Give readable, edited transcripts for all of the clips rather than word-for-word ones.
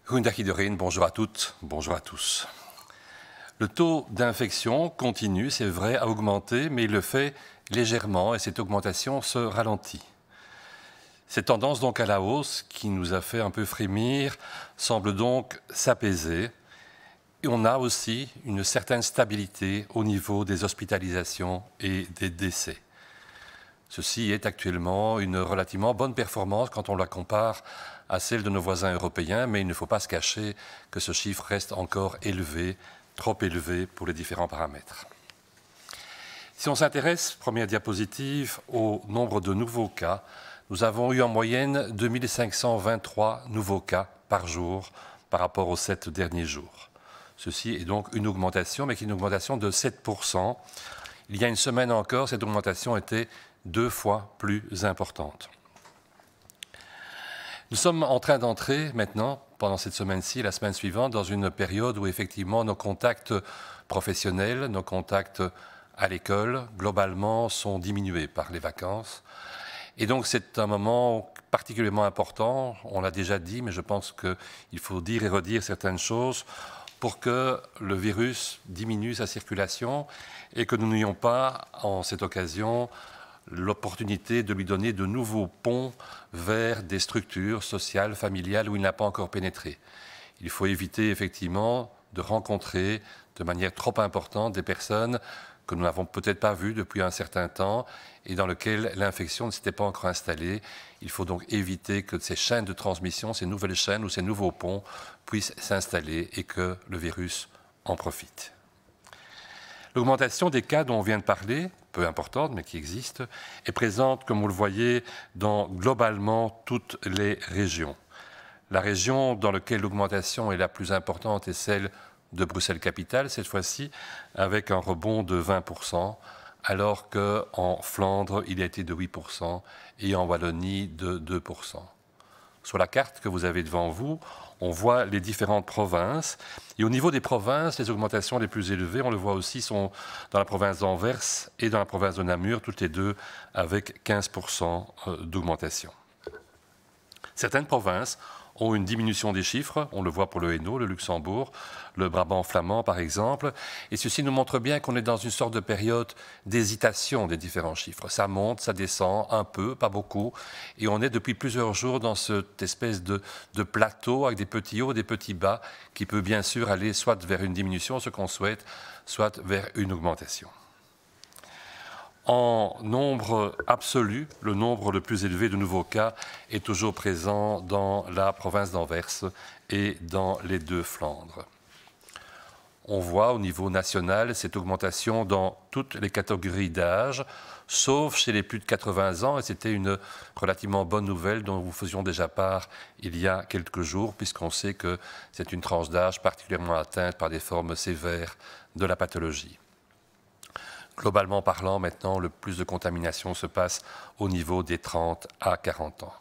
Goedendag iedereen, bonjour à toutes, bonjour à tous. Le taux d'infection continue, c'est vrai, à augmenter, mais il le fait légèrement et cette augmentation se ralentit. Cette tendance donc à la hausse, qui nous a fait un peu frémir, semble donc s'apaiser. Et on a aussi une certaine stabilité au niveau des hospitalisations et des décès. Ceci est actuellement une relativement bonne performance quand on la compare à celle de nos voisins européens, mais il ne faut pas se cacher que ce chiffre reste encore élevé, trop élevé pour les différents paramètres. Si on s'intéresse, première diapositive, au nombre de nouveaux cas, nous avons eu en moyenne 2523 nouveaux cas par jour par rapport aux 7 derniers jours. Ceci est donc une augmentation, mais qui est une augmentation de 7%. Il y a une semaine encore, cette augmentation était 2 fois plus importante. Nous sommes en train d'entrer maintenant, pendant cette semaine-ci et la semaine suivante, dans une période où effectivement nos contacts professionnels, nos contacts à l'école, globalement, sont diminués par les vacances. Et donc c'est un moment particulièrement important, on l'a déjà dit, mais je pense qu'il faut dire et redire certaines choses pour que le virus diminue sa circulation et que nous n'ayons pas, en cette occasion, l'opportunité de lui donner de nouveaux ponts vers des structures sociales, familiales où il n'a pas encore pénétré. Il faut éviter effectivement de rencontrer de manière trop importante des personnes que nous n'avons peut-être pas vues depuis un certain temps et dans lesquelles l'infection ne s'était pas encore installée. Il faut donc éviter que ces chaînes de transmission, ces nouvelles chaînes ou ces nouveaux ponts puissent s'installer et que le virus en profite. L'augmentation des cas dont on vient de parler, peu importante mais qui existe, est présente, comme vous le voyez, dans globalement toutes les régions. La région dans laquelle l'augmentation est la plus importante est celle de Bruxelles-Capitale, cette fois-ci, avec un rebond de 20%, alors qu'en Flandre, il a été de 8% et en Wallonie de 2%. Sur la carte que vous avez devant vous, on voit les différentes provinces. Et au niveau des provinces, les augmentations les plus élevées, on le voit aussi, sont dans la province d'Anvers et dans la province de Namur, toutes les deux avec 15% d'augmentation. Certaines provinces ont une diminution des chiffres, on le voit pour le Hainaut, le Luxembourg, le Brabant flamand par exemple, et ceci nous montre bien qu'on est dans une sorte de période d'hésitation des différents chiffres. Ça monte, ça descend un peu, pas beaucoup, et on est depuis plusieurs jours dans cette espèce de plateau avec des petits hauts et des petits bas qui peut bien sûr aller soit vers une diminution, ce qu'on souhaite, soit vers une augmentation. En nombre absolu, le nombre le plus élevé de nouveaux cas est toujours présent dans la province d'Anvers et dans les deux Flandres. On voit au niveau national cette augmentation dans toutes les catégories d'âge, sauf chez les plus de 80 ans, et c'était une relativement bonne nouvelle dont nous faisions déjà part il y a quelques jours, puisqu'on sait que c'est une tranche d'âge particulièrement atteinte par des formes sévères de la pathologie. Globalement parlant, maintenant, le plus de contamination se passe au niveau des 30 à 40 ans.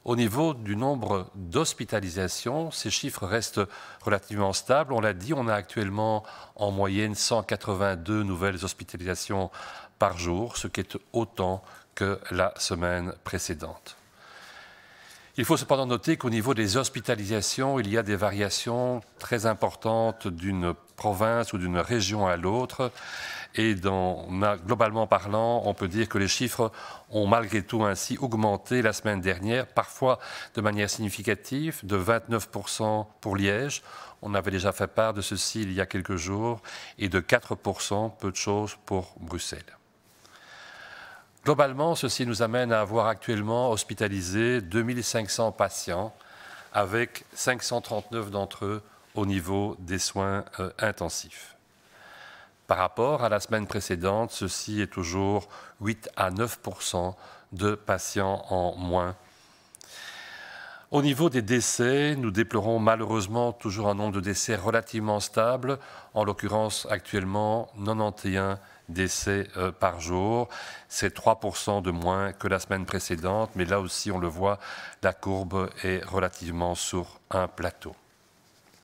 Au niveau du nombre d'hospitalisations, ces chiffres restent relativement stables. On l'a dit, on a actuellement en moyenne 182 nouvelles hospitalisations par jour, ce qui est autant que la semaine précédente. Il faut cependant noter qu'au niveau des hospitalisations, il y a des variations très importantes d'une province ou d'une région à l'autre. Et globalement parlant, on peut dire que les chiffres ont malgré tout ainsi augmenté la semaine dernière, parfois de manière significative, de 29% pour Liège. On avait déjà fait part de ceci il y a quelques jours, et de 4%, peu de choses, pour Bruxelles. Globalement, ceci nous amène à avoir actuellement hospitalisé 2500 patients, avec 539 d'entre eux au niveau des soins intensifs. Par rapport à la semaine précédente, ceci est toujours 8 à 9% de patients en moins. Au niveau des décès, nous déplorons malheureusement toujours un nombre de décès relativement stable, en l'occurrence actuellement 91 décès par jour. C'est 3% de moins que la semaine précédente, mais là aussi on le voit, la courbe est relativement sur un plateau.